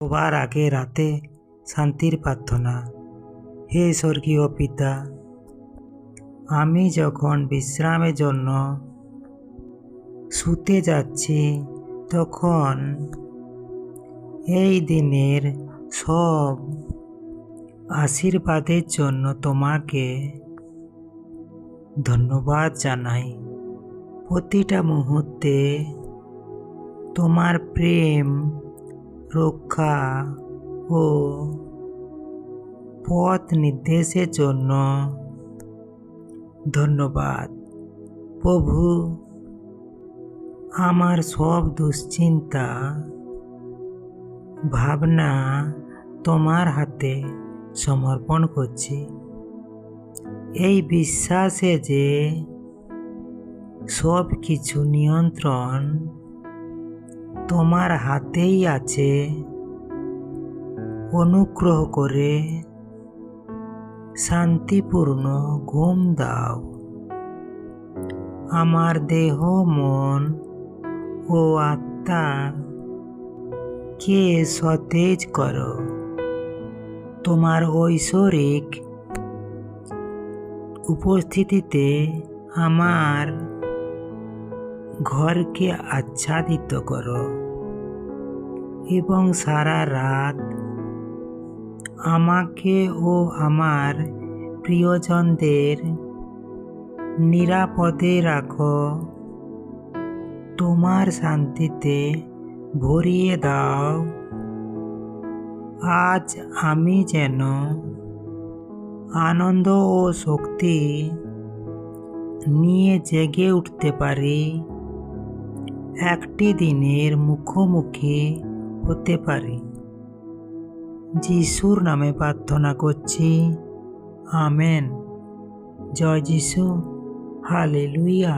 সবার আগে রাতে শান্তির প্রার্থনা। হে স্বর্গীয় পিতা, আমি যখন বিশ্রামের জন্য শুতে যাচ্ছি, তখন এই দিনের সব আশীর্বাদের জন্য তোমাকে ধন্যবাদ জানাই। প্রতিটা মুহূর্তে তোমার প্রেম, রক্ষা ও পথ নির্দেশের জন্য ধন্যবাদ। প্রভু, আমার সব দুশ্চিন্তা, ভাবনা তোমার হাতে সমর্পণ করছি, এই বিশ্বাসে যে সব কিছু নিয়ন্ত্রণ তোমার হাতেই আছে। অনুগ্রহ করে শান্তিপূর্ণ ঘুম দাও। আমার দেহ, মন ও আত্মাকে সতেজ করো। তোমার ঐশ্বরিক উপস্থিতিতে আমার ঘরকে আচ্ছাদিত করো এবং সারা রাত আমাকে ও আমার প্রিয়জনদের নিরাপদে রাখো। তোমার শান্তিতে ভরিয়ে দাও। আজ আমি যেন আনন্দ ও শক্তি নিয়ে জেগে উঠতে পারি, একটি দিনের মুখোমুখি হতে পারি। যিশুর নামে প্রার্থনা করছি, আমেন। জয় যিশু, হালেলুয়া।